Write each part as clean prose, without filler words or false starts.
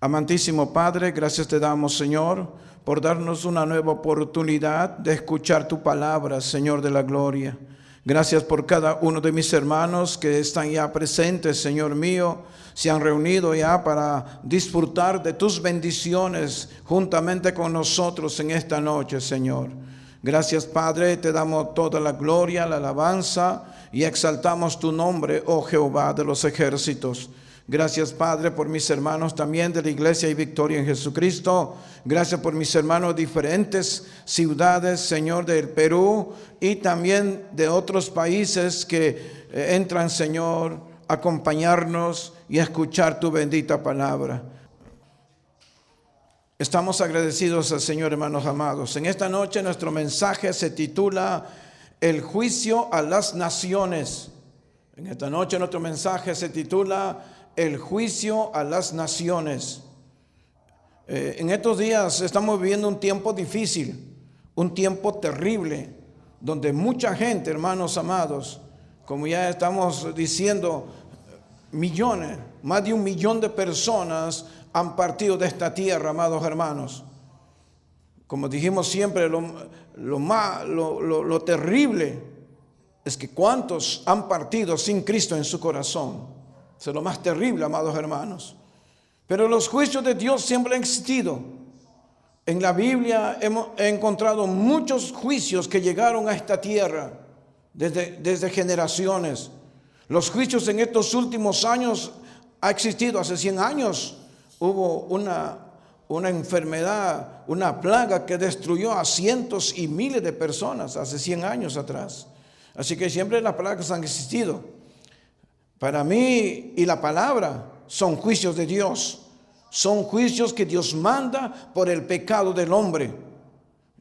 Amantísimo Padre, gracias te damos, Señor, por darnos una nueva oportunidad de escuchar tu palabra, Señor de la gloria. Gracias por cada uno de mis hermanos que están ya presentes, Señor mío, se han reunido ya para disfrutar de tus bendiciones juntamente con nosotros en esta noche, Señor. Gracias, Padre, te damos toda la gloria, la alabanza y exaltamos tu nombre, oh Jehová de los ejércitos. Gracias, Padre, por mis hermanos también de la Iglesia y Victoria en Jesucristo. Gracias por mis hermanos de diferentes ciudades, Señor, del Perú y también de otros países que entran, Señor, a acompañarnos y a escuchar tu bendita palabra. Estamos agradecidos al Señor, hermanos amados. En esta noche nuestro mensaje se titula El juicio a las naciones. En esta noche nuestro mensaje se titula El juicio a las naciones. En estos días estamos viviendo un tiempo difícil, un tiempo terrible, donde mucha gente, hermanos amados, como ya estamos diciendo, millones, más de 1 millón de personas han partido de esta tierra, amados hermanos. Como dijimos siempre, lo terrible es que cuántos han partido sin Cristo en su corazón. Eso es lo más terrible, amados hermanos. Pero los juicios de Dios siempre han existido. En la Biblia he encontrado muchos juicios que llegaron a esta tierra desde generaciones. Los juicios en estos últimos años ha existido. Hace 100 años hubo una enfermedad, una plaga que destruyó a cientos y miles de personas hace 100 años atrás. Así que siempre las plagas han existido. Para mí y la palabra son juicios de Dios. Son juicios que Dios manda por el pecado del hombre.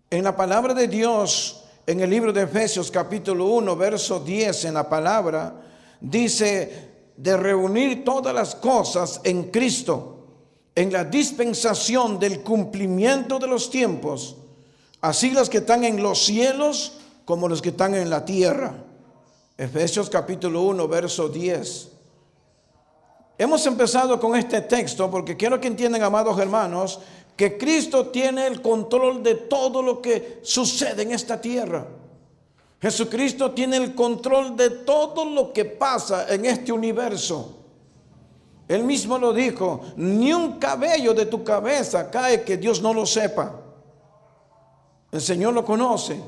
En la palabra de Dios, en el libro de Efesios capítulo 1, verso 10, en la palabra, dice de reunir todas las cosas en Cristo, en la dispensación del cumplimiento de los tiempos, así las que están en los cielos como los que están en la tierra. Efesios capítulo 1, verso 10. Hemos empezado con este texto porque quiero que entiendan, amados hermanos, que Cristo tiene el control de todo lo que sucede en esta tierra. Jesucristo tiene el control de todo lo que pasa en este universo. Él mismo lo dijo, ni un cabello de tu cabeza cae que Dios no lo sepa. El Señor lo conoce.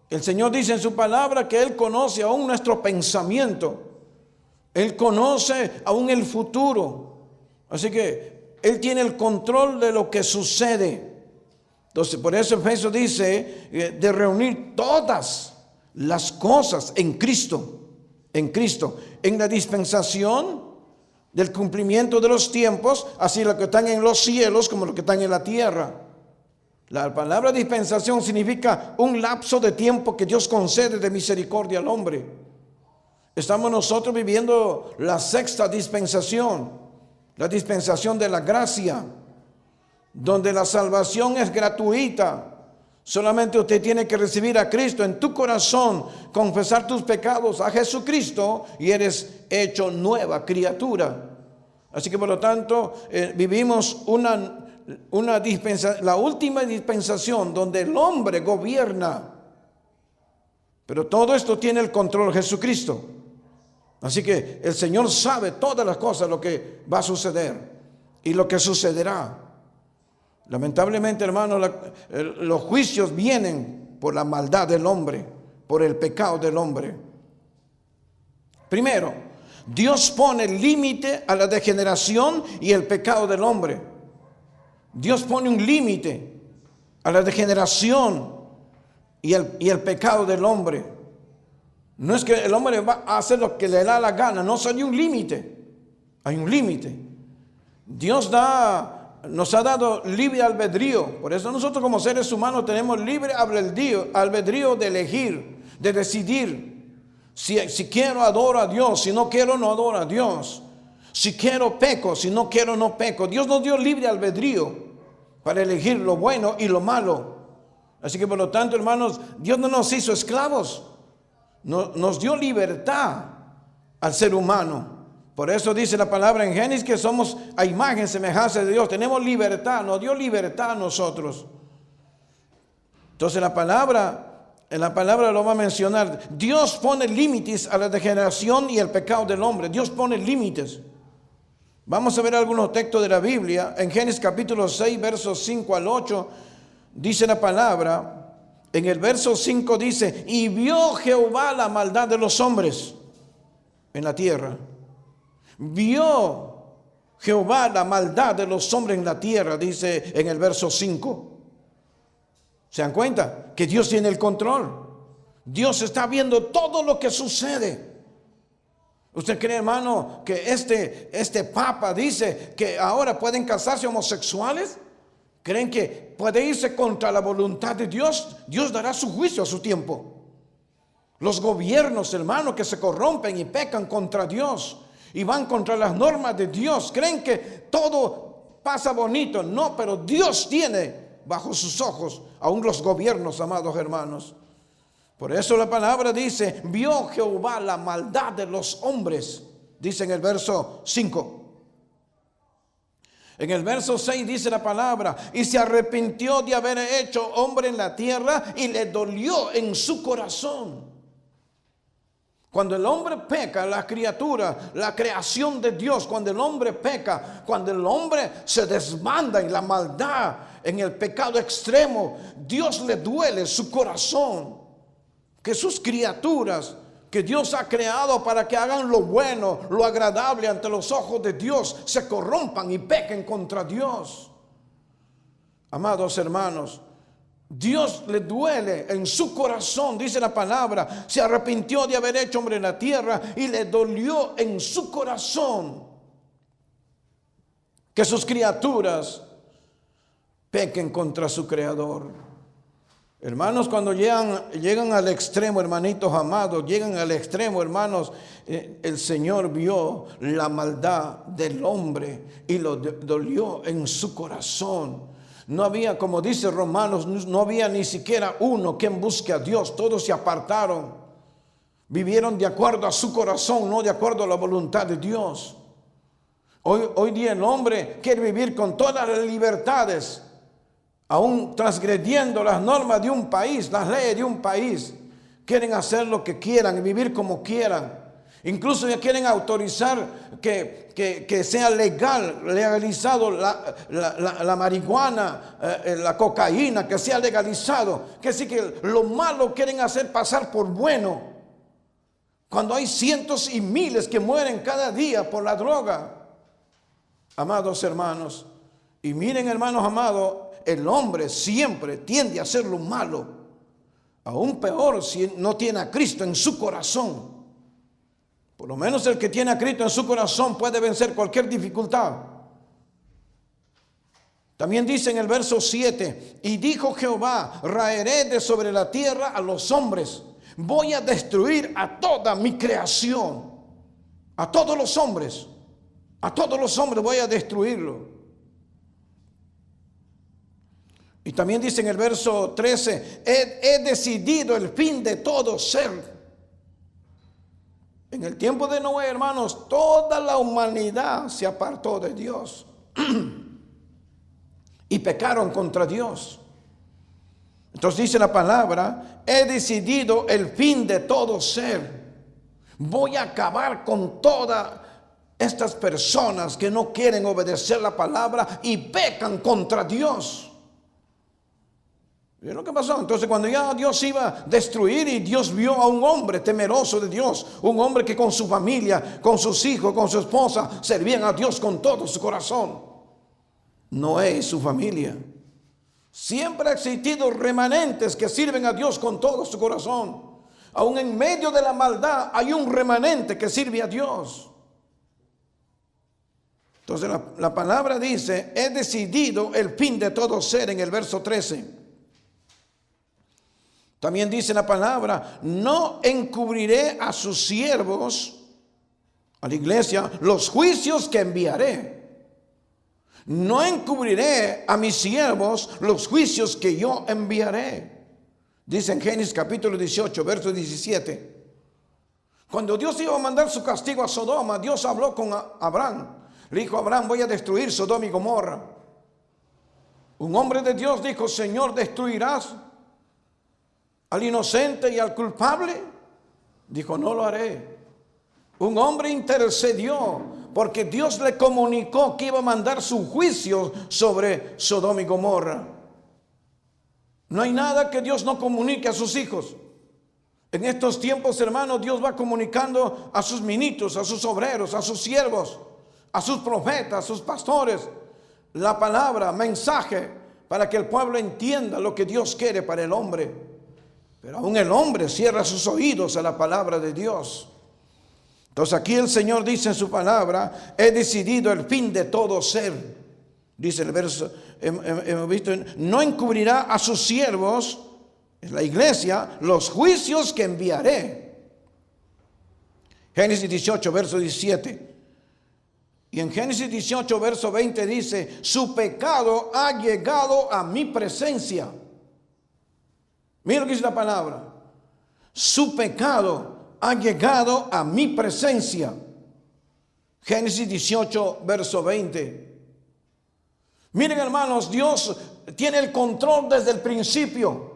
El Señor dice en su palabra que Él conoce aún nuestro pensamiento. Él conoce aún el futuro. Así que Él tiene el control de lo que sucede. Entonces, por eso Efesios dice de reunir todas las cosas en Cristo. En Cristo. En la dispensación del cumplimiento de los tiempos, así los que están en los cielos como los que están en la tierra. La palabra dispensación significa un lapso de tiempo que Dios concede de misericordia al hombre. Estamos nosotros viviendo la 6ª dispensación, la dispensación de la gracia, donde la salvación es gratuita. Solamente usted tiene que recibir a Cristo en tu corazón, confesar tus pecados a Jesucristo y eres hecho nueva criatura. Así que por lo tanto vivimos la última dispensación donde el hombre gobierna. Pero todo esto tiene el control de Jesucristo. Así que el Señor sabe todas las cosas, lo que va a suceder y lo que sucederá. Lamentablemente, hermanos, los juicios vienen por la maldad del hombre, por el pecado del hombre. Primero, Dios pone límite a la degeneración y el pecado del hombre. Dios pone un límite a la degeneración y el pecado del hombre. No es que el hombre va a hacer lo que le da la gana, no, hay un límite. Hay un límite. Dios nos ha dado libre albedrío. Por eso nosotros como seres humanos tenemos libre albedrío de elegir, de decidir. Si quiero, adoro a Dios. Si no quiero, no adoro a Dios. Si quiero, peco. Si no quiero, no peco. Dios nos dio libre albedrío para elegir lo bueno y lo malo. Así que por lo tanto, hermanos, Dios no nos hizo esclavos. Nos dio libertad al ser humano. Por eso dice la palabra en Génesis que somos a imagen y semejanza de Dios. Tenemos libertad, nos dio libertad a nosotros. Entonces en la palabra lo va a mencionar. Dios pone límites a la degeneración y el pecado del hombre. Dios pone límites. Vamos a ver algunos textos de la Biblia. En Génesis capítulo 6, versos 5 al 8, dice la palabra. En el verso 5 dice, y vio Jehová la maldad de los hombres en la tierra. Vio Jehová la maldad de los hombres en la tierra, dice en el verso 5. ¿Se dan cuenta? Que Dios tiene el control. Dios está viendo todo lo que sucede. ¿Usted cree, hermano, que este papa dice que ahora pueden casarse homosexuales? ¿Creen que puede irse contra la voluntad de Dios? Dios dará su juicio a su tiempo. Los gobiernos, hermano, que se corrompen y pecan contra Dios y van contra las normas de Dios, ¿creen que todo pasa bonito? No, pero Dios tiene bajo sus ojos aún los gobiernos, amados hermanos. Por eso la palabra dice, vio Jehová la maldad de los hombres, dice en el verso 5. En el verso 6 dice la palabra, y se arrepintió de haber hecho hombre en la tierra y le dolió en su corazón. Cuando el hombre peca, la criatura, la creación de Dios, cuando el hombre peca, cuando el hombre se desbanda en la maldad, en el pecado extremo, Dios le duele su corazón. Que sus criaturas, que Dios ha creado para que hagan lo bueno, lo agradable ante los ojos de Dios, se corrompan y pequen contra Dios. Amados hermanos, Dios le duele en su corazón, dice la palabra, se arrepintió de haber hecho hombre en la tierra y le dolió en su corazón que sus criaturas pequen contra su Creador. Hermanos, cuando llegan al extremo, hermanitos amados, llegan al extremo, hermanos, el Señor vio la maldad del hombre y lo dolió en su corazón. No había, como dice Romanos, no había ni siquiera uno quien busque a Dios. Todos se apartaron. Vivieron de acuerdo a su corazón, no de acuerdo a la voluntad de Dios. Hoy día el hombre quiere vivir con todas las libertades, aún transgrediendo las normas de un país, las leyes de un país. Quieren hacer lo que quieran y vivir como quieran. Incluso ya quieren autorizar que sea legalizado la marihuana, la cocaína, que sea legalizado. Que sí, que lo malo quieren hacer pasar por bueno. Cuando hay cientos y miles que mueren cada día por la droga. Amados hermanos, y miren, hermanos amados, el hombre siempre tiende a hacer lo malo. Aún peor si no tiene a Cristo en su corazón. Por lo menos el que tiene a Cristo en su corazón puede vencer cualquier dificultad. También dice en el verso 7, y dijo Jehová, raeré de sobre la tierra a los hombres, voy a destruir a toda mi creación, a todos los hombres voy a destruirlo. Y también dice en el verso 13, he decidido el fin de todo ser. En el tiempo de Noé, hermanos, toda la humanidad se apartó de Dios y pecaron contra Dios. Entonces dice la palabra, he decidido el fin de todo ser. Voy a acabar con todas estas personas que no quieren obedecer la palabra y pecan contra Dios. ¿Vieron lo que pasó? Entonces cuando ya Dios iba a destruir y Dios vio a un hombre temeroso de Dios, un hombre que con su familia, con sus hijos, con su esposa, servían a Dios con todo su corazón. Noé y su familia. Siempre ha existido remanentes que sirven a Dios con todo su corazón. Aún en medio de la maldad hay un remanente que sirve a Dios. Entonces la palabra dice, he decidido el fin de todo ser en el verso 13. También dice la palabra, no encubriré a sus siervos, a la iglesia, los juicios que enviaré. No encubriré a mis siervos los juicios que yo enviaré. Dice en Génesis capítulo 18, verso 17. Cuando Dios iba a mandar su castigo a Sodoma, Dios habló con Abraham. Le dijo a Abraham, voy a destruir Sodoma y Gomorra. Un hombre de Dios dijo, Señor, ¿destruirás al inocente y al culpable? Dijo, no lo haré. Un hombre intercedió porque Dios le comunicó que iba a mandar su juicio sobre Sodoma y Gomorra. No hay nada que Dios no comunique a sus hijos. En estos tiempos, hermanos, Dios va comunicando a sus ministros, a sus obreros, a sus siervos, a sus profetas, a sus pastores, la palabra, mensaje, para que el pueblo entienda lo que Dios quiere para el hombre. Pero aún el hombre cierra sus oídos a la palabra de Dios. Entonces aquí el Señor dice en su palabra, he decidido el fin de todo ser. Dice el verso, hemos visto, no encubrirá a sus siervos, es la iglesia, los juicios que enviaré. Génesis 18, verso 17. Y en Génesis 18, verso 20 dice, su pecado ha llegado a mi presencia. Mira lo que dice la palabra. Su pecado ha llegado a mi presencia. Génesis 18, verso 20. Miren, hermanos, Dios tiene el control desde el principio.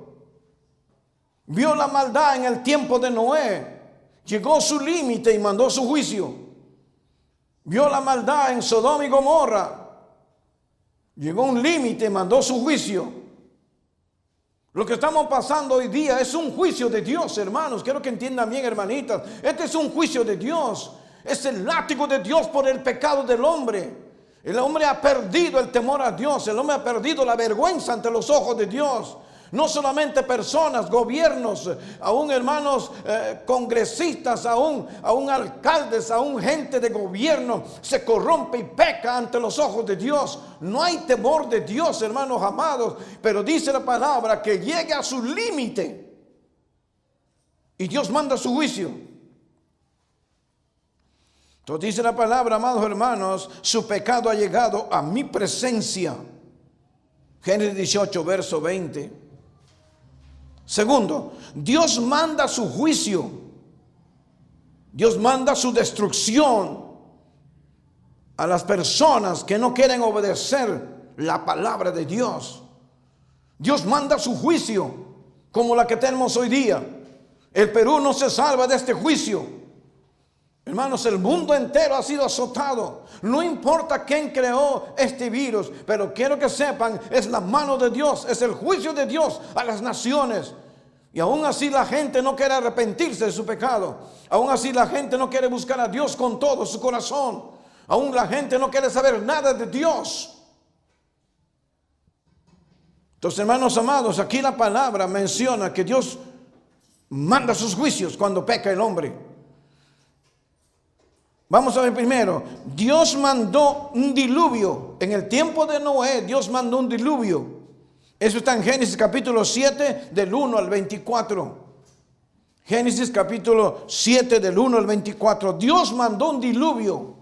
Vio la maldad en el tiempo de Noé. Llegó su límite y mandó su juicio. Vio la maldad en Sodoma y Gomorra. Llegó un límite y mandó su juicio. Lo que estamos pasando hoy día es un juicio de Dios, hermanos. Quiero que entiendan bien, hermanitas. Este es un juicio de Dios. Es el látigo de Dios por el pecado del hombre. El hombre ha perdido el temor a Dios. El hombre ha perdido la vergüenza ante los ojos de Dios. No solamente personas, gobiernos, aún hermanos congresistas, aún alcaldes, aún gente de gobierno se corrompe y peca ante los ojos de Dios. No hay temor de Dios, hermanos amados, pero dice la palabra que llegue a su límite y Dios manda su juicio. Entonces dice la palabra, amados hermanos, su pecado ha llegado a mi presencia. Génesis 18, verso 20. Segundo, Dios manda su juicio. Dios manda su destrucción a las personas que no quieren obedecer la palabra de Dios. Dios manda su juicio, como la que tenemos hoy día. El Perú no se salva de este juicio. Hermanos, el mundo entero ha sido azotado. No importa quién creó este virus, pero quiero que sepan, es la mano de Dios, es el juicio de Dios a las naciones. Y aún así la gente no quiere arrepentirse de su pecado. Aún así la gente no quiere buscar a Dios con todo su corazón. Aún la gente no quiere saber nada de Dios. Entonces, hermanos amados, aquí la palabra menciona que Dios manda sus juicios cuando peca el hombre. Vamos a ver primero, Dios mandó un diluvio. En el tiempo de Noé, Dios mandó un diluvio. Eso está en Génesis capítulo 7, del 1 al 24. Génesis capítulo 7, del 1 al 24. Dios mandó un diluvio.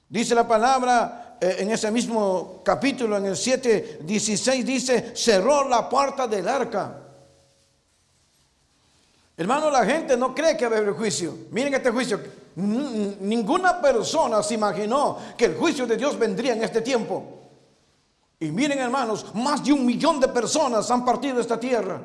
Dice la palabra en ese mismo capítulo, en el 7, 16, dice, cerró la puerta del arca. Hermano, la gente no cree que va a haber juicio. Miren este juicio. Ninguna persona se imaginó que el juicio de Dios vendría en este tiempo. Y miren, hermanos, más de 1 millón de personas han partido de esta tierra.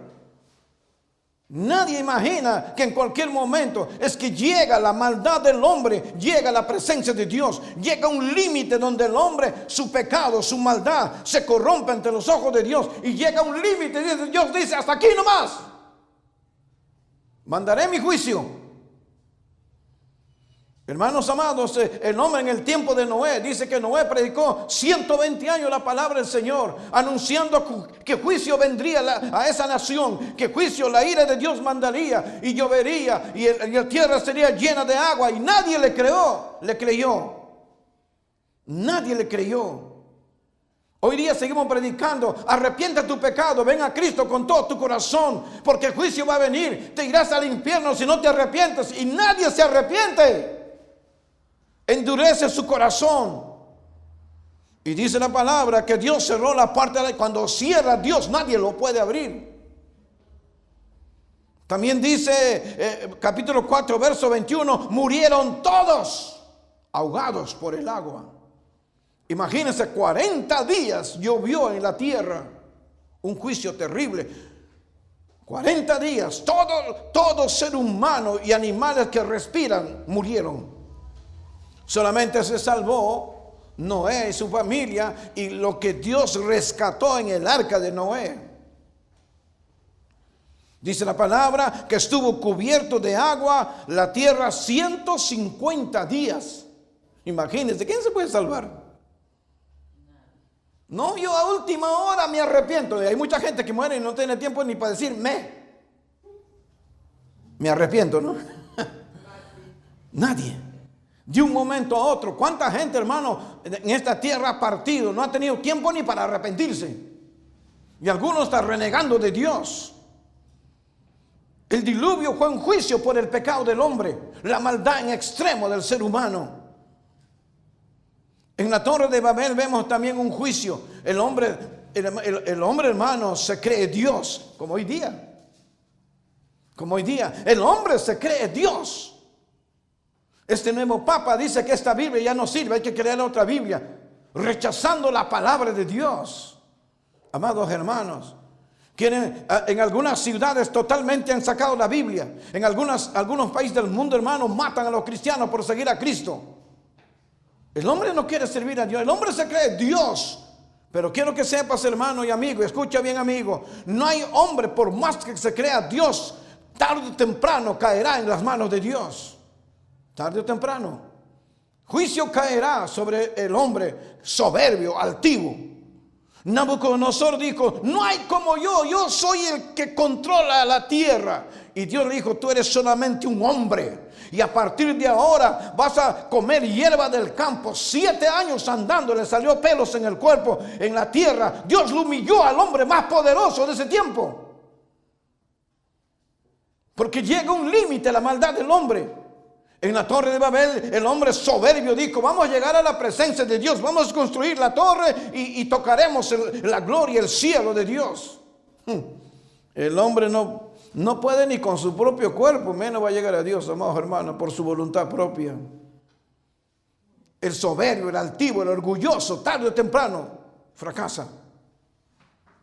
Nadie imagina que en cualquier momento es que llega la maldad del hombre, llega la presencia de Dios, llega un límite donde el hombre, su pecado, su maldad se corrompe ante los ojos de Dios y llega un límite. Dios dice, hasta aquí nomás. Mandaré mi juicio. Hermanos amados, el hombre en el tiempo de Noé, dice que Noé predicó 120 años la palabra del Señor, anunciando que juicio vendría a esa nación, que juicio, la ira de Dios mandaría y llovería y la tierra sería llena de agua, y nadie le creyó. Nadie le creyó. Hoy día seguimos predicando, arrepiente tu pecado, ven a Cristo con todo tu corazón, porque el juicio va a venir, te irás al infierno si no te arrepientes, y nadie se arrepiente. Endurece su corazón. Y dice la palabra que Dios cerró la puerta. Cuando cierra Dios, nadie lo puede abrir. También dice capítulo 4, verso 21, murieron todos ahogados por el agua. Imagínense, 40 días llovió en la tierra, un juicio terrible. 40 días, todo ser humano y animales que respiran murieron. Solamente se salvó Noé y su familia y lo que Dios rescató en el arca de Noé. Dice la palabra que estuvo cubierto de agua la tierra 150 días. Imagínense, ¿quién se puede salvar? No, yo a última hora me arrepiento. Hay mucha gente que muere y no tiene tiempo ni para decir me arrepiento, ¿no? Nadie. De un momento a otro. ¿Cuánta gente, hermano, en esta tierra ha partido? No ha tenido tiempo ni para arrepentirse. Y algunos están renegando de Dios. El diluvio fue un juicio por el pecado del hombre, la maldad en extremo del ser humano. En la Torre de Babel vemos también un juicio. El hombre, hermano, se cree Dios, como hoy día. Como hoy día, el hombre se cree Dios. Este nuevo Papa dice que esta Biblia ya no sirve, hay que crear otra Biblia, rechazando la palabra de Dios. Amados hermanos, en algunas ciudades totalmente han sacado la Biblia. En algunos países del mundo, hermanos, matan a los cristianos por seguir a Cristo. El hombre no quiere servir a Dios, el hombre se cree Dios. Pero quiero que sepas, hermano y amigo, escucha bien, amigo, no hay hombre, por más que se crea Dios, tarde o temprano caerá en las manos de Dios. Tarde o temprano. Juicio caerá sobre el hombre soberbio, altivo. Nabucodonosor dijo, no hay como yo soy el que controla la tierra. Y Dios le dijo, tú eres solamente un hombre. Y a partir de ahora vas a comer hierba del campo. 7 años andando, le salió pelos en el cuerpo, en la tierra. Dios lo humilló al hombre más poderoso de ese tiempo. Porque llega un límite a la maldad del hombre. En la Torre de Babel, el hombre soberbio dijo, vamos a llegar a la presencia de Dios, vamos a construir la torre y tocaremos la gloria, el cielo de Dios. El hombre no puede ni con su propio cuerpo, menos va a llegar a Dios, amados hermanos, por su voluntad propia. El soberbio, el altivo, el orgulloso, tarde o temprano, fracasa.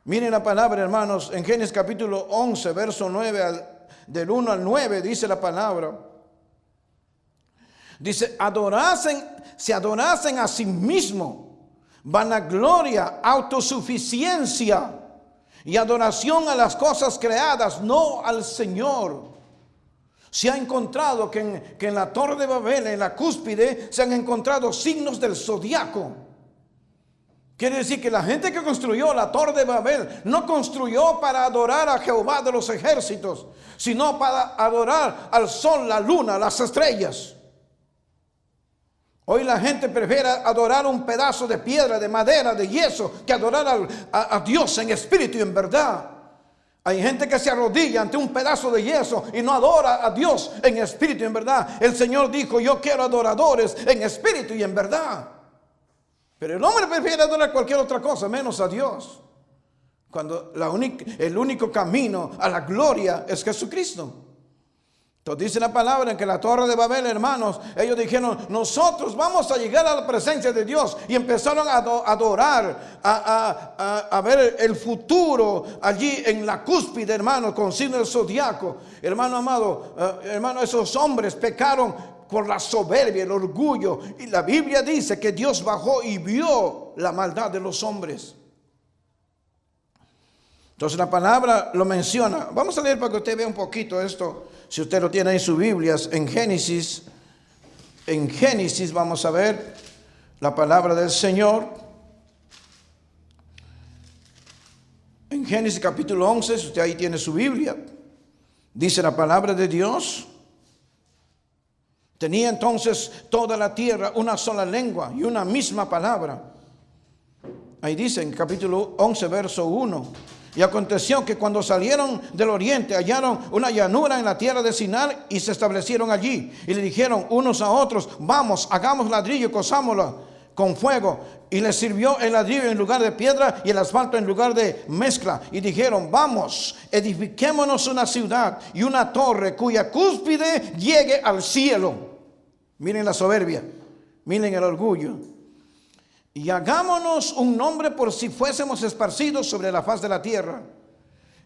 Miren la palabra, hermanos, en Génesis capítulo 11, verso 9, del 1 al 9, dice la palabra. Dice, se adorasen a sí mismo, vanagloria, autosuficiencia y adoración a las cosas creadas, no al Señor. Se ha encontrado que en la Torre de Babel, en la cúspide, se han encontrado signos del zodiaco. Quiere decir que la gente que construyó la Torre de Babel no construyó para adorar a Jehová de los ejércitos, sino para adorar al sol, la luna, las estrellas. Hoy la gente prefiere adorar un pedazo de piedra, de madera, de yeso, que adorar a Dios en espíritu y en verdad. Hay gente que se arrodilla ante un pedazo de yeso y no adora a Dios en espíritu y en verdad. El Señor dijo, yo quiero adoradores en espíritu y en verdad. Pero el hombre prefiere adorar cualquier otra cosa, menos a Dios. Cuando el único camino a la gloria es Jesucristo. Entonces dice la palabra en que la Torre de Babel, hermanos, ellos dijeron, nosotros vamos a llegar a la presencia de Dios. Y empezaron a adorar, a ver el futuro allí en la cúspide, hermanos, con signo del zodiaco. Hermano amado, hermano, esos hombres pecaron por la soberbia, el orgullo. Y la Biblia dice que Dios bajó y vio la maldad de los hombres. Entonces la palabra lo menciona. Vamos a leer para que usted vea un poquito esto. Si usted lo tiene en sus Biblias, en Génesis vamos a ver la palabra del Señor. En Génesis capítulo 11, si usted ahí tiene su Biblia, dice la palabra de Dios. Tenía entonces toda la tierra una sola lengua y una misma palabra. Ahí dice en capítulo 11, verso 1. Y aconteció que cuando salieron del oriente hallaron una llanura en la tierra de Sinar y se establecieron allí. Y le dijeron unos a otros, vamos, hagamos ladrillo y con fuego, y les sirvió el ladrillo en lugar de piedra y el asfalto en lugar de mezcla. Y dijeron: vamos, edifiquémonos una ciudad y una torre cuya cúspide llegue al cielo. Miren la soberbia, miren el orgullo. Y hagámonos un nombre por si fuésemos esparcidos sobre la faz de la tierra.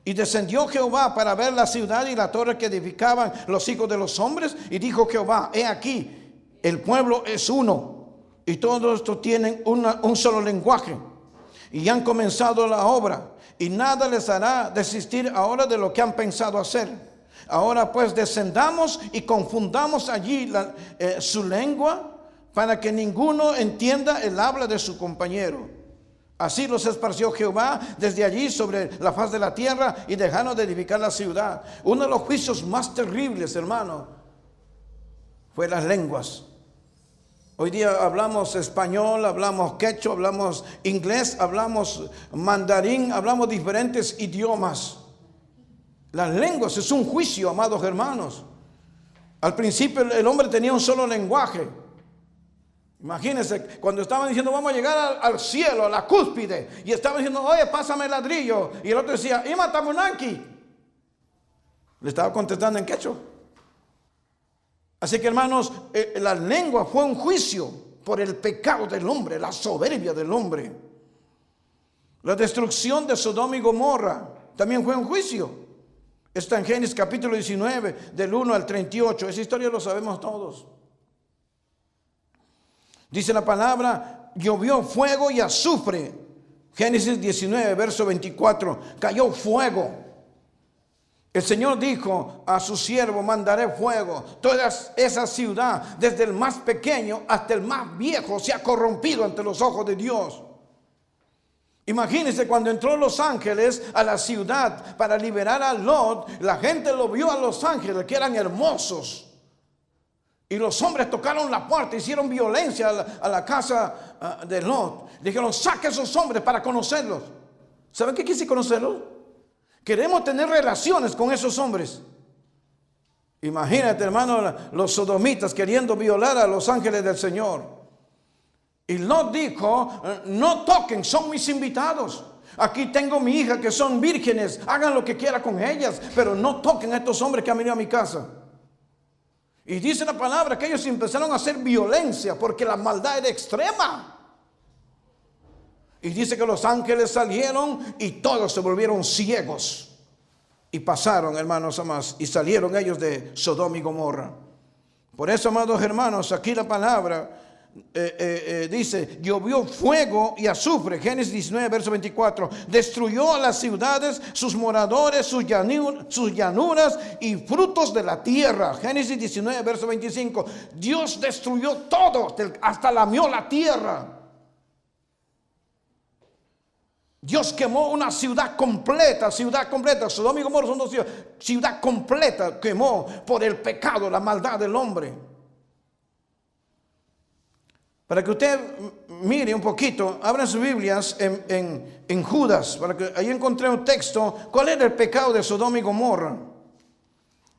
Y descendió Jehová para ver la ciudad y la torre que edificaban los hijos de los hombres. Y dijo Jehová: he aquí, el pueblo es uno, y todos estos tienen un solo lenguaje, y han comenzado la obra, y nada les hará desistir ahora de lo que han pensado hacer. Ahora pues descendamos y confundamos allí su lengua, para que ninguno entienda el habla de su compañero. Así los esparció Jehová desde allí sobre la faz de la tierra, y dejaron de edificar la ciudad. Uno de los juicios más terribles, hermano, fue las lenguas. Hoy día hablamos español, hablamos quechua, hablamos inglés, hablamos mandarín, hablamos diferentes idiomas. Las lenguas es un juicio, amados hermanos. Al principio el hombre tenía un solo lenguaje. Imagínense, cuando estaban diciendo: vamos a llegar al cielo, a la cúspide, y estaban diciendo: oye, pásame el ladrillo, y el otro decía: ima tamunanki. Le estaba contestando en quechua. Así que, hermanos, la lengua fue un juicio por el pecado del hombre, la soberbia del hombre. La destrucción de Sodoma y Gomorra también fue un juicio. Está en Génesis capítulo 19, del 1 al 38. Esa historia lo sabemos todos. Dice la palabra: llovió fuego y azufre. Génesis 19, verso 24. Cayó fuego. El Señor dijo a su siervo: mandaré fuego. Toda esa ciudad, desde el más pequeño hasta el más viejo, se ha corrompido ante los ojos de Dios. Imagínense, cuando entró los ángeles a la ciudad para liberar a Lot, la gente lo vio a los ángeles, que eran hermosos. Y los hombres tocaron la puerta, hicieron violencia a la casa de Lot. Dijeron: saque a esos hombres para conocerlos. ¿Saben qué quise conocerlos? Queremos tener relaciones con esos hombres. Imagínate, hermano, los sodomitas queriendo violar a los ángeles del Señor. Y Lot dijo: no toquen, son mis invitados. Aquí tengo mi hija que son vírgenes, hagan lo que quieran con ellas, pero no toquen a estos hombres que han venido a mi casa. Y dice la palabra que ellos empezaron a hacer violencia porque la maldad era extrema. Y dice que los ángeles salieron y todos se volvieron ciegos. Y pasaron, hermanos amados, y salieron ellos de Sodoma y Gomorra. Por eso, amados hermanos, aquí la palabra dice: llovió fuego y azufre. Génesis 19, verso 24. Destruyó a las ciudades, sus moradores, sus llanuras y frutos de la tierra. Génesis 19, verso 25. Dios destruyó todo, hasta lamió la tierra. Dios quemó una ciudad completa, Sodoma y Gomorra son dos ciudades. Ciudad completa quemó por el pecado, la maldad del hombre. Para que usted mire un poquito, abran sus Biblias en Judas, para que ahí encontré un texto. ¿Cuál era el pecado de Sodoma y Gomorra?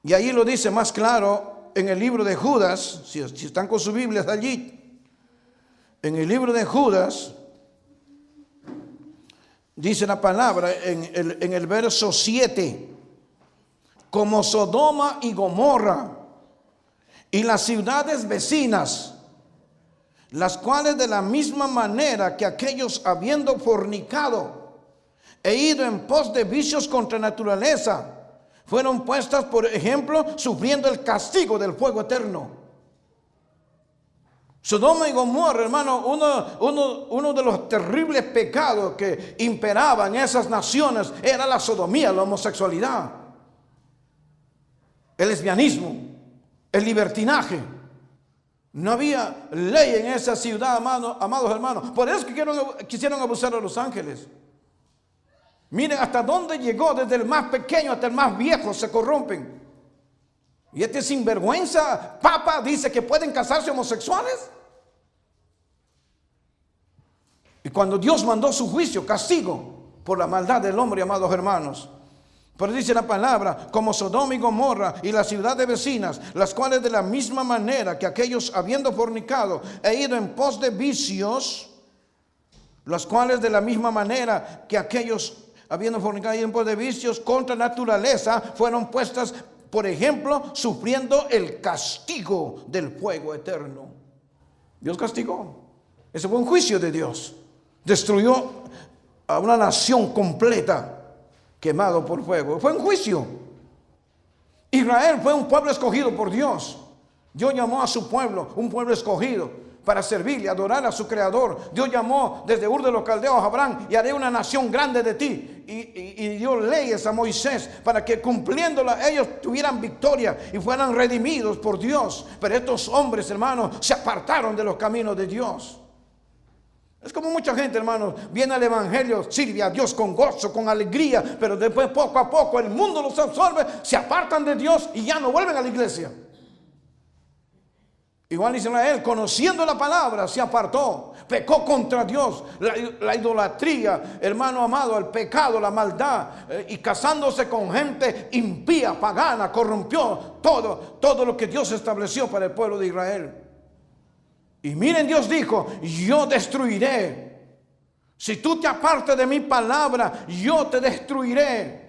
Y ahí lo dice más claro en el libro de Judas. Si están con sus Biblias allí, en el libro de Judas, dice la palabra en el verso 7: como Sodoma y Gomorra y las ciudades vecinas, las cuales de la misma manera que aquellos, habiendo fornicado e ido en pos de vicios contra naturaleza, fueron puestas por ejemplo, sufriendo el castigo del fuego eterno. Sodoma y Gomorra, hermano, uno de los terribles pecados que imperaban en esas naciones era la sodomía, la homosexualidad, el lesbianismo, el libertinaje. No había ley en esa ciudad, amados hermanos. Por eso quisieron abusar a los ángeles. Miren hasta dónde llegó, desde el más pequeño hasta el más viejo se corrompen. Y este sinvergüenza papa dice que pueden casarse homosexuales. Y cuando Dios mandó su juicio, castigo por la maldad del hombre, amados hermanos, Pero dice la palabra, como Sodoma y Gomorra y las ciudades vecinas, las cuales de la misma manera que aquellos habiendo fornicado e ido en pos de vicios, las cuales de la misma manera que aquellos habiendo fornicado y ido en pos de vicios contra naturaleza, fueron puestas, por ejemplo, sufriendo el castigo del fuego eterno. Dios castigó. Ese fue un juicio de Dios. Destruyó a una nación completa, quemado por fuego. Fue un juicio. Israel fue un pueblo escogido por Dios. Dios llamó a su pueblo un pueblo escogido para servirle, adorar a su creador. Dios llamó desde Ur de los Caldeos a Abraham: y haré una nación grande de ti. Y dio leyes a Moisés para que cumpliéndolas ellos tuvieran victoria y fueran redimidos por Dios. Pero estos hombres, hermanos, se apartaron de los caminos de Dios. Es como mucha gente, hermanos, viene al evangelio, sirve a Dios con gozo, con alegría, pero después poco a poco el mundo los absorbe, se apartan de Dios y ya no vuelven a la iglesia. Igual Israel, conociendo la palabra, se apartó, pecó contra Dios, la idolatría, hermano amado, el pecado, la maldad, y casándose con gente impía, pagana, corrompió todo lo que Dios estableció para el pueblo de Israel. Y miren, Dios dijo: yo destruiré. Si tú te apartas de mi palabra, yo te destruiré.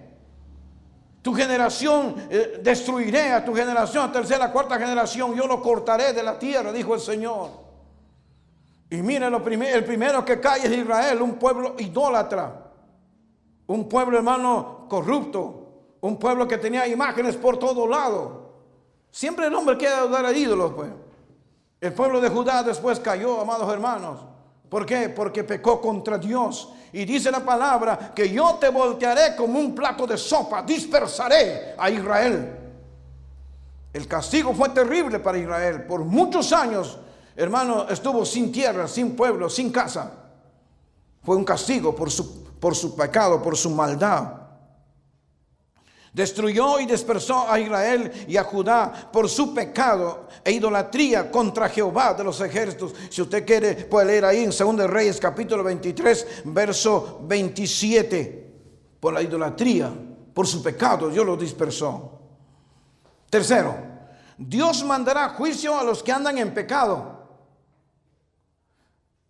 Tu generación, destruiré a tu generación, tercera, cuarta generación, yo lo cortaré de la tierra, dijo el Señor. Y miren, el primero que cae es Israel, un pueblo idólatra, un pueblo, hermano, corrupto, un pueblo que tenía imágenes por todo lado. Siempre el hombre quiere adorar a ídolos, pues. El pueblo de Judá después cayó, amados hermanos. ¿Por qué? Porque pecó contra Dios. Y dice la palabra que yo te voltearé como un plato de sopa, dispersaré a Israel. El castigo fue terrible para Israel. Por muchos años, hermano, estuvo sin tierra, sin pueblo, sin casa. Fue un castigo por su pecado, por su maldad. Destruyó y dispersó a Israel y a Judá por su pecado e idolatría contra Jehová de los ejércitos. Si usted quiere, puede leer ahí en 2 Reyes capítulo 23, verso 27. Por la idolatría, por su pecado, Dios los dispersó. Tercero, Dios mandará juicio a los que andan en pecado.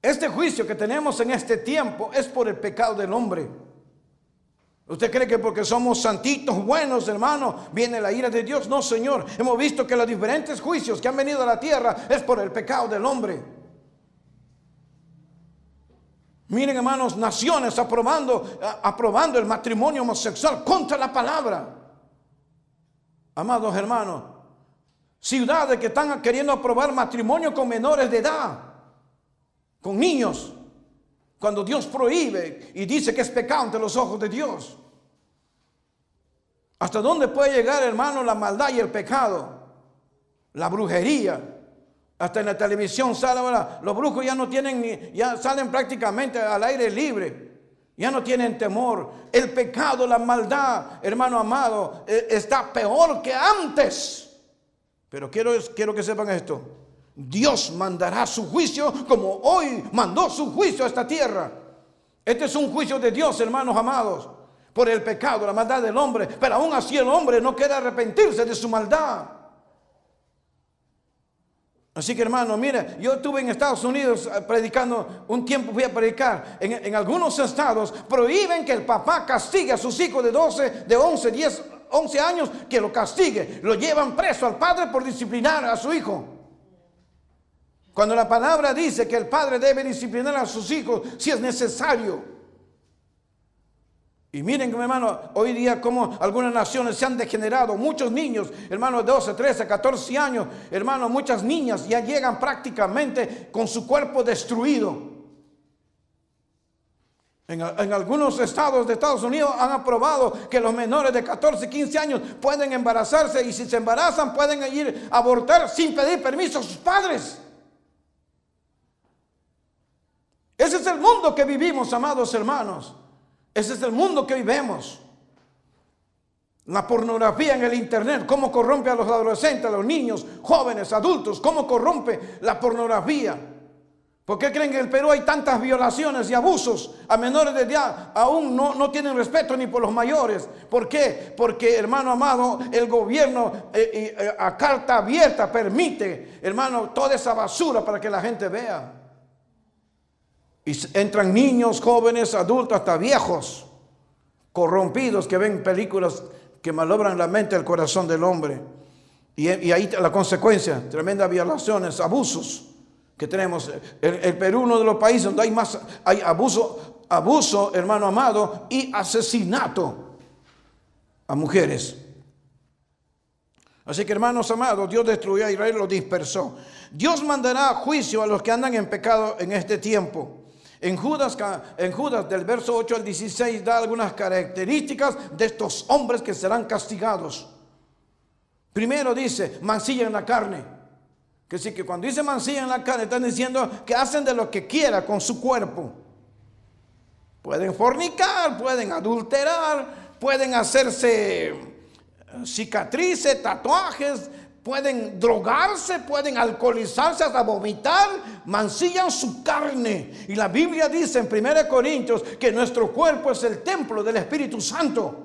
Este juicio que tenemos en este tiempo es por el pecado del hombre. ¿Usted cree que porque somos santitos, buenos, hermanos, viene la ira de Dios? No, Señor. Hemos visto que los diferentes juicios que han venido a la tierra es por el pecado del hombre. Miren, hermanos, naciones aprobando el matrimonio homosexual contra la palabra. Amados hermanos, ciudades que están queriendo aprobar matrimonio con menores de edad, con niños, cuando Dios prohíbe y dice que es pecado ante los ojos de Dios. ¿Hasta dónde puede llegar, hermano, la maldad y el pecado? La brujería. Hasta en la televisión sale ahora, los brujos ya no tienen, ya salen prácticamente al aire libre. Ya no tienen temor. El pecado, la maldad, hermano amado, está peor que antes. Pero quiero que sepan esto. Dios mandará su juicio como hoy mandó su juicio a esta tierra. Este es un juicio de Dios, hermanos amados, por el pecado, la maldad del hombre. Pero aún así el hombre no quiere arrepentirse de su maldad. Así que, hermano, mire, yo estuve en Estados Unidos predicando, un tiempo fui a predicar. En algunos estados prohíben que el papá castigue a sus hijos de 11 años, que lo castigue. Lo llevan preso al padre por disciplinar a su hijo. Cuando la palabra dice que el padre debe disciplinar a sus hijos si es necesario. Y miren, hermano, hoy día como algunas naciones se han degenerado. Muchos niños, hermanos de 12, 13, 14 años, hermanos, muchas niñas ya llegan prácticamente con su cuerpo destruido. En algunos estados de Estados Unidos han aprobado que los menores de 14, 15 años pueden embarazarse, y si se embarazan pueden ir a abortar sin pedir permiso a sus padres. Ese es el mundo que vivimos, amados hermanos. Ese es el mundo que vivimos. La pornografía en el internet, cómo corrompe a los adolescentes, a los niños, jóvenes, adultos, cómo corrompe la pornografía. ¿Por qué creen que en el Perú hay tantas violaciones y abusos a menores de edad? Aún no tienen respeto ni por los mayores. ¿Por qué? Porque, hermano amado, el gobierno a carta abierta permite, hermano, toda esa basura para que la gente vea. Y entran niños, jóvenes, adultos, hasta viejos, corrompidos, que ven películas que malogran la mente y el corazón del hombre. Y ahí la consecuencia, tremendas violaciones, abusos que tenemos. El Perú, uno de los países donde hay abuso, hermano amado, y asesinato a mujeres. Así que, hermanos amados, Dios destruyó a Israel, lo dispersó. Dios mandará juicio a los que andan en pecado en este tiempo. En Judas del verso 8 al 16 da algunas características de estos hombres que serán castigados. Primero dice, mancillan la carne. Que sí, que cuando dice mancillan la carne, están diciendo que hacen de lo que quiera con su cuerpo. Pueden fornicar, pueden adulterar, pueden hacerse cicatrices, tatuajes, pueden drogarse, pueden alcoholizarse hasta vomitar, mancillan su carne. Y la Biblia dice en 1 Corintios que nuestro cuerpo es el templo del Espíritu Santo.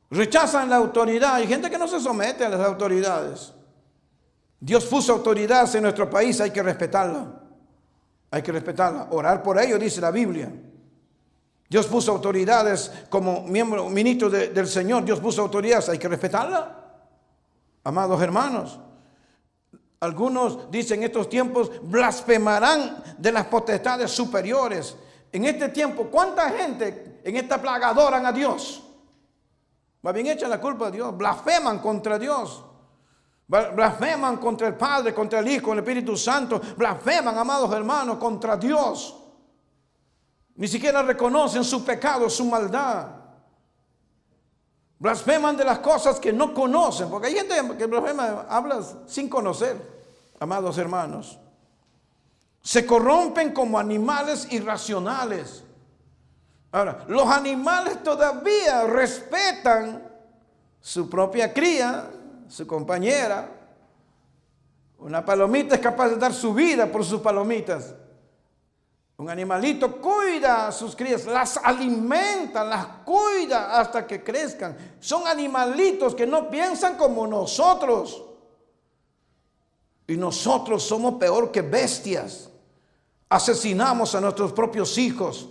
Rechazan la autoridad. Hay gente que no se somete a las autoridades. Dios puso autoridades en nuestro país, hay que respetarla. Hay que respetarla. Orar por ello, dice la Biblia. Dios puso autoridades como ministro del Señor. Dios puso autoridades, hay que respetarla. Amados hermanos, algunos dicen en estos tiempos blasfemarán de las potestades superiores. En este tiempo, ¿cuánta gente en esta plaga adoran a Dios? Más bien echan la culpa a Dios, blasfeman contra Dios. Blasfeman contra el Padre, contra el Hijo, el Espíritu Santo. Blasfeman, amados hermanos, contra Dios. Ni siquiera reconocen su pecado, su maldad. Blasfeman de las cosas que no conocen. Porque hay gente que blasfema, habla sin conocer, amados hermanos. Se corrompen como animales irracionales. Ahora, los animales todavía respetan su propia cría, su compañera. Una palomita es capaz de dar su vida por sus palomitas. Un animalito cuida a sus crías, las alimenta, las cuida hasta que crezcan. Son animalitos que no piensan como nosotros. Y nosotros somos peor que bestias. Asesinamos a nuestros propios hijos.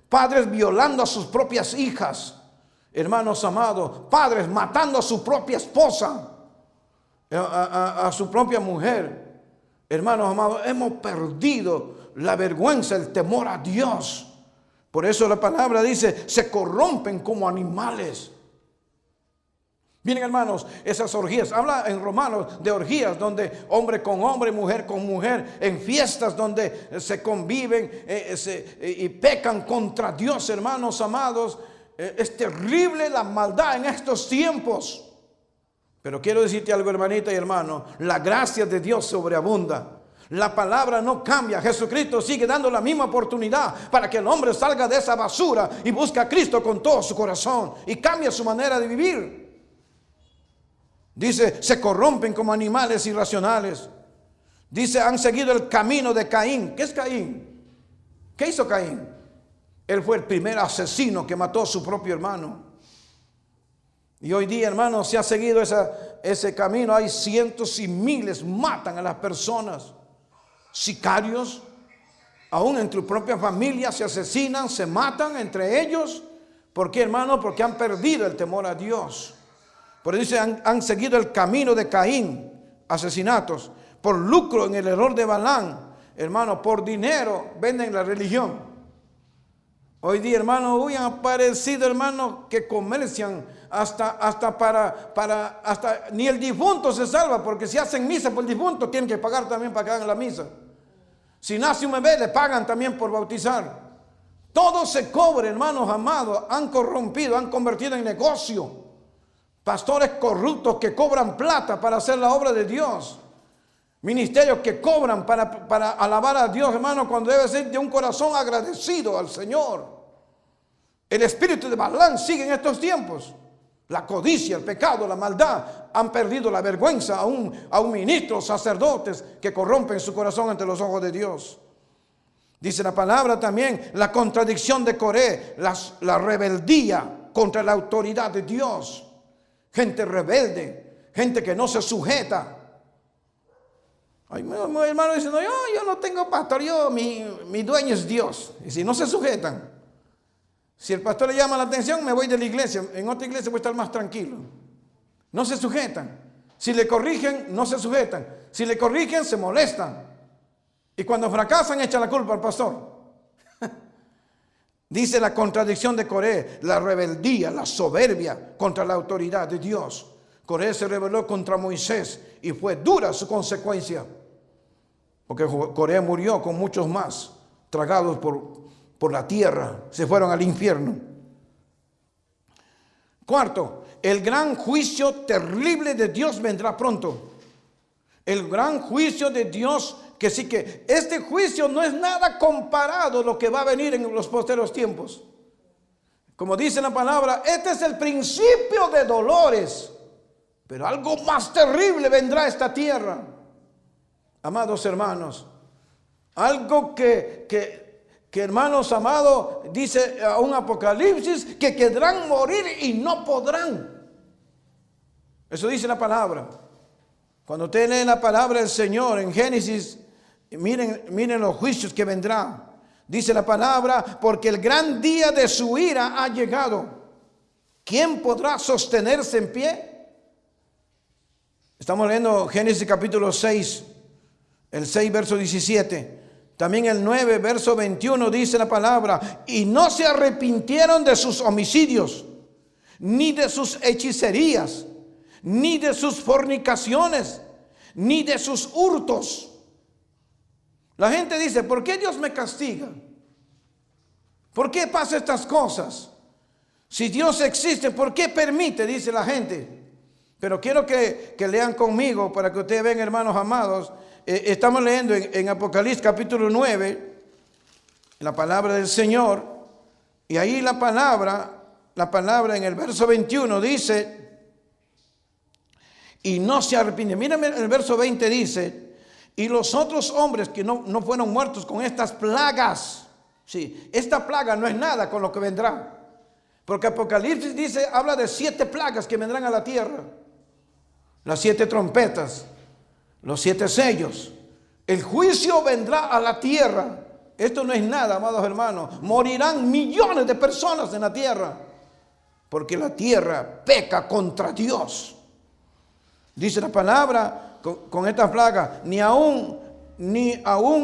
Padres violando a sus propias hijas. Hermanos amados, padres matando a su propia esposa. A su propia mujer. Hermanos amados, hemos perdido la vergüenza, el temor a Dios. Por eso la palabra dice, se corrompen como animales. Miren, hermanos, esas orgías. Habla en Romanos de orgías donde hombre con hombre, mujer con mujer, en fiestas donde se conviven y pecan contra Dios, hermanos amados. Es terrible la maldad en estos tiempos. Pero quiero decirte algo, hermanita y hermano, la gracia de Dios sobreabunda. La palabra no cambia. Jesucristo sigue dando la misma oportunidad para que el hombre salga de esa basura y busque a Cristo con todo su corazón y cambie su manera de vivir. Dice, se corrompen como animales irracionales. Dice, han seguido el camino de Caín. ¿Qué es Caín? ¿Qué hizo Caín? Él fue el primer asesino que mató a su propio hermano. Y hoy día, hermanos, se ha seguido ese camino. Hay cientos y miles, matan a las personas. Sicarios, aún en tu propia familia se asesinan, se matan entre ellos. ¿Por qué, hermano? Porque han perdido el temor a Dios. Por eso dice, han seguido el camino de Caín, asesinatos. Por lucro en el error de Balaam, hermano, por dinero venden la religión. Hoy día, hermano, hoy han aparecido, hermano, que comercian hasta ni el difunto se salva, porque si hacen misa por el difunto tienen que pagar también para que hagan la misa. Si nace un bebé le pagan también por bautizar. Todo se cobra, hermanos amados. Han corrompido, han convertido en negocio. Pastores corruptos que cobran plata para hacer la obra de Dios. Ministerios que cobran para alabar a Dios, hermano, cuando debe ser de un corazón agradecido al Señor. El espíritu de Balaam sigue en estos tiempos. La codicia, el pecado, la maldad han perdido la vergüenza, aún ministros, sacerdotes que corrompen su corazón ante los ojos de Dios. Dice la palabra también la contradicción de Coré, la rebeldía contra la autoridad de Dios. Gente rebelde, gente que no se sujeta. Hay hermanos diciendo, yo no tengo pastor, mi dueño es Dios. Y si no se sujetan, si el pastor le llama la atención, me voy de la iglesia, en otra iglesia voy a estar más tranquilo. No se sujetan. Si le corrigen, no se sujetan. Si le corrigen, se molestan. Y cuando fracasan, echan la culpa al pastor. Dice la contradicción de Coré, la rebeldía, la soberbia contra la autoridad de Dios. Coré se rebeló contra Moisés y fue dura su consecuencia. Porque Coré murió con muchos más, tragados por la tierra, se fueron al infierno. Cuarto, el gran juicio terrible de Dios vendrá pronto. El gran juicio de Dios, que sí que este juicio no es nada comparado a lo que va a venir en los posteriores tiempos. Como dice la palabra, este es el principio de dolores, pero algo más terrible vendrá a esta tierra. Amados hermanos, algo que hermanos amados, dice a un Apocalipsis, que querrán morir y no podrán. Eso dice la palabra. Cuando usted lee la palabra del Señor en Génesis, miren los juicios que vendrán. Dice la palabra, porque el gran día de su ira ha llegado. ¿Quién podrá sostenerse en pie? Estamos leyendo Génesis capítulo 6, el 6 verso 17. También el 9 verso 21 dice la palabra, y no se arrepintieron de sus homicidios, ni de sus hechicerías, ni de sus fornicaciones, ni de sus hurtos. La gente dice, ¿por qué Dios me castiga? ¿Por qué pasa estas cosas? Si Dios existe, ¿por qué permite? Dice la gente. Pero quiero que lean conmigo para que ustedes vean, hermanos amados. Estamos leyendo en Apocalipsis capítulo 9, la palabra del Señor. Y ahí la palabra en el verso 21 dice, y no se arrepienten. Mírame, el verso 20 dice, y los otros hombres que no fueron muertos con estas plagas. Sí, esta plaga no es nada con lo que vendrá. Porque Apocalipsis dice, habla de 7 plagas que vendrán a la tierra. Las 7 trompetas, los 7 sellos. El juicio vendrá a la tierra. Esto no es nada, amados hermanos. Morirán millones de personas en la tierra. Porque la tierra peca contra Dios. Dice la palabra con esta plaga, ni aún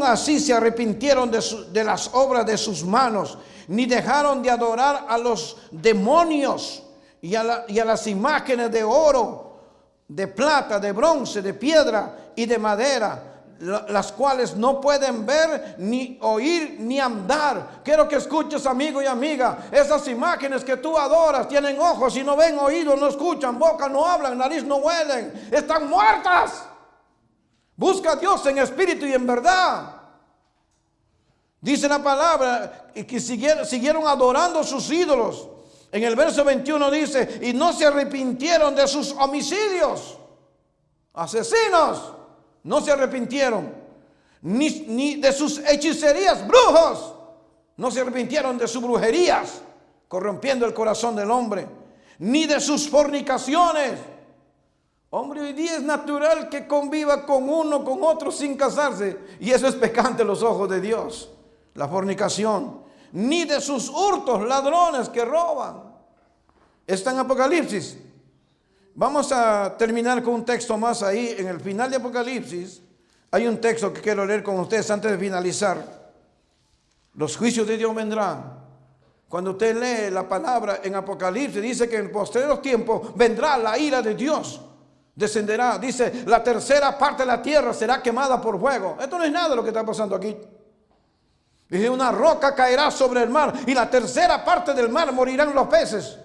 así se arrepintieron de las obras de sus manos, ni dejaron de adorar a los demonios y a las imágenes de oro, de plata, de bronce, de piedra y de madera, las cuales no pueden ver, ni oír, ni andar. Quiero que escuches, amigo y amiga, esas imágenes que tú adoras tienen ojos y no ven, oídos no escuchan, boca no hablan, nariz no huelen, están muertas. Busca a Dios en espíritu y en verdad. Dice la palabra que siguieron adorando sus ídolos. En el verso 21 dice, y no se arrepintieron de sus homicidios. Asesinos. No se arrepintieron, ni de sus hechicerías, brujos. No se arrepintieron de sus brujerías, corrompiendo el corazón del hombre, ni de sus fornicaciones. Hombre, hoy día es natural que conviva con uno, con otro sin casarse, y eso es pecado ante los ojos de Dios, la fornicación. Ni de sus hurtos, ladrones que roban. Está en Apocalipsis. Vamos a terminar con un texto más ahí. En el final de Apocalipsis hay un texto que quiero leer con ustedes antes de finalizar. Los juicios de Dios vendrán. Cuando usted lee la palabra en Apocalipsis, dice que en posteriores tiempos vendrá la ira de Dios. Descenderá, dice, la tercera parte de la tierra será quemada por fuego. Esto no es nada de lo que está pasando aquí. Dice, una roca caerá sobre el mar y la tercera parte del mar morirán los peces.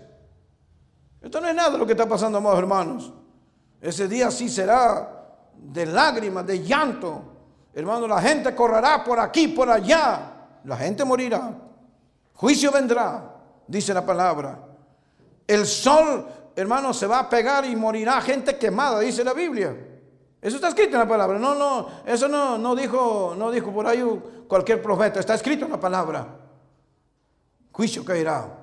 Esto no es nada de lo que está pasando, amados hermanos. Ese día sí será de lágrimas, de llanto. Hermano, la gente correrá por aquí, por allá. La gente morirá. Juicio vendrá, dice la palabra. El sol hermano, se va a pegar y morirá gente quemada, dice la Biblia. Eso está escrito en la palabra. Eso no dijo por ahí cualquier profeta. Está escrito en la palabra. Juicio caerá.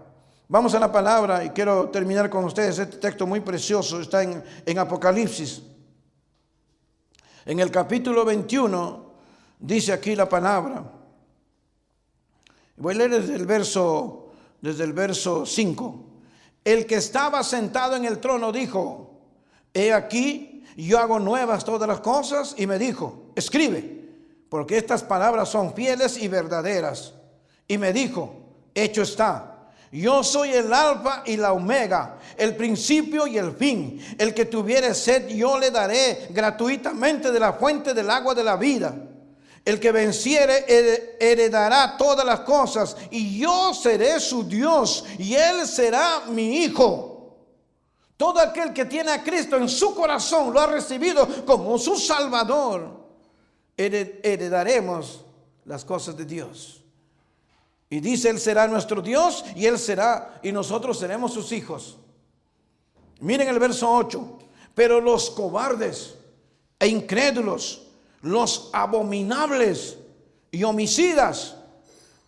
Vamos a la palabra y quiero terminar con ustedes. Este texto muy precioso está en Apocalipsis. En el capítulo 21 dice aquí la palabra. Voy a leer desde el verso 5. El que estaba sentado en el trono dijo: he aquí, yo hago nuevas todas las cosas. Y me dijo: escribe, porque estas palabras son fieles y verdaderas. Y me dijo: hecho está. Yo soy el alfa y la omega, el principio y el fin. El que tuviere sed, yo le daré gratuitamente de la fuente del agua de la vida. El que venciere heredará todas las cosas, y yo seré su Dios, y él será mi hijo. Todo aquel que tiene a Cristo en su corazón, lo ha recibido como su Salvador, heredaremos las cosas de Dios. Y dice: él será nuestro Dios, y nosotros seremos sus hijos. Miren el verso 8. Pero los cobardes e incrédulos, los abominables y homicidas,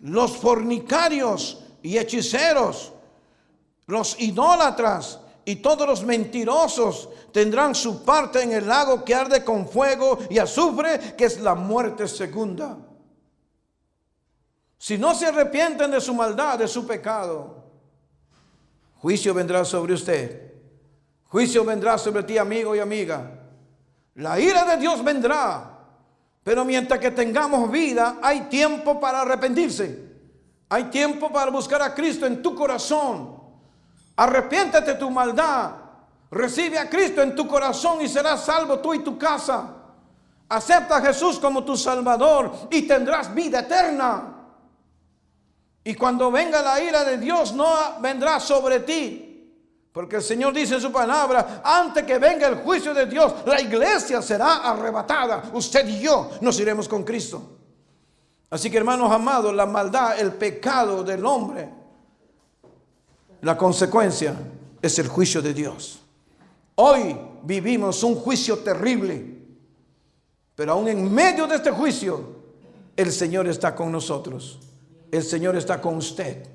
los fornicarios y hechiceros, los idólatras y todos los mentirosos tendrán su parte en el lago que arde con fuego y azufre, que es la muerte segunda. Si no se arrepienten de su maldad, de su pecado, juicio vendrá sobre usted. Juicio vendrá sobre ti, amigo y amiga. La ira de Dios vendrá. Pero mientras que tengamos vida, hay tiempo para arrepentirse. Hay tiempo para buscar a Cristo en tu corazón. Arrepiéntete de tu maldad. Recibe a Cristo en tu corazón y serás salvo tú y tu casa. Acepta a Jesús como tu Salvador y tendrás vida eterna. Y cuando venga la ira de Dios, no vendrá sobre ti. Porque el Señor dice en su palabra: antes que venga el juicio de Dios, la iglesia será arrebatada. Usted y yo nos iremos con Cristo. Así que, hermanos amados, la maldad, el pecado del hombre, la consecuencia es el juicio de Dios. Hoy vivimos un juicio terrible, pero aún en medio de este juicio, el Señor está con nosotros. El Señor está con usted.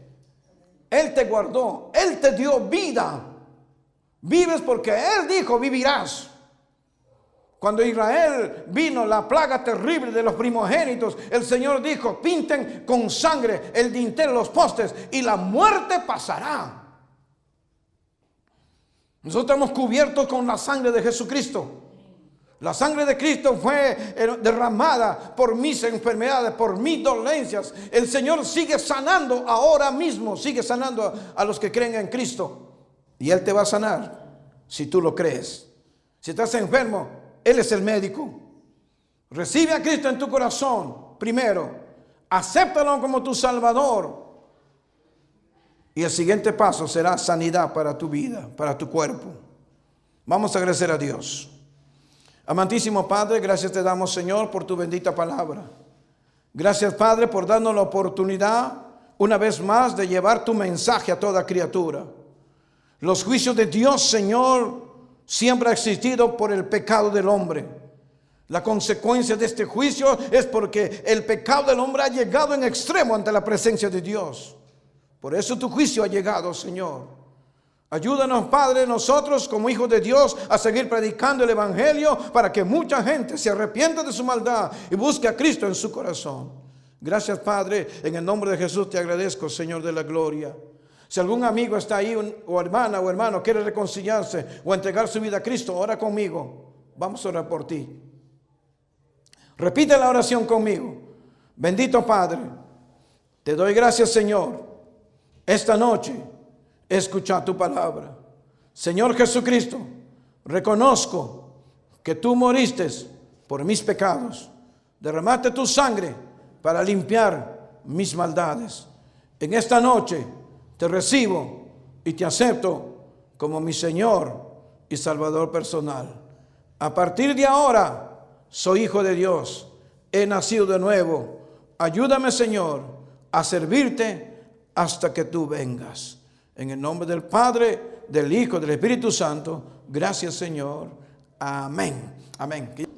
Él te guardó, Él te dio vida. Vives porque Él dijo: vivirás. Cuando Israel vino la plaga terrible de los primogénitos, el Señor dijo: pinten con sangre el dintel, los postes, y la muerte pasará. Nosotros estamos cubiertos con la sangre de Jesucristo. La sangre de Cristo fue derramada por mis enfermedades, por mis dolencias. El Señor sigue sanando ahora mismo, sigue sanando a los que creen en Cristo. Y Él te va a sanar si tú lo crees. Si estás enfermo, Él es el médico. Recibe a Cristo en tu corazón primero. Acéptalo como tu Salvador. Y el siguiente paso será sanidad para tu vida, para tu cuerpo. Vamos a agradecer a Dios. Amantísimo Padre, gracias te damos, Señor, por tu bendita palabra. Gracias, Padre, por darnos la oportunidad una vez más de llevar tu mensaje a toda criatura. Los juicios de Dios, Señor, siempre ha existido por el pecado del hombre. La consecuencia de este juicio es porque el pecado del hombre ha llegado en extremo ante la presencia de Dios. Por eso tu juicio ha llegado, Señor. Ayúdanos, Padre, nosotros como hijos de Dios a seguir predicando el Evangelio para que mucha gente se arrepienta de su maldad y busque a Cristo en su corazón. Gracias, Padre, en el nombre de Jesús te agradezco, Señor de la gloria. Si algún amigo está ahí, o hermana o hermano, quiere reconciliarse o entregar su vida a Cristo, ora conmigo. Vamos a orar por ti. Repite la oración conmigo. Bendito Padre, te doy gracias, Señor. Esta noche escucha tu palabra. Señor Jesucristo, reconozco que tú moriste por mis pecados. Derramaste tu sangre para limpiar mis maldades. En esta noche te recibo y te acepto como mi Señor y Salvador personal. A partir de ahora soy hijo de Dios. He nacido de nuevo. Ayúdame, Señor, a servirte hasta que tú vengas. En el nombre del Padre, del Hijo, del Espíritu Santo. Gracias, Señor. Amén. Amén.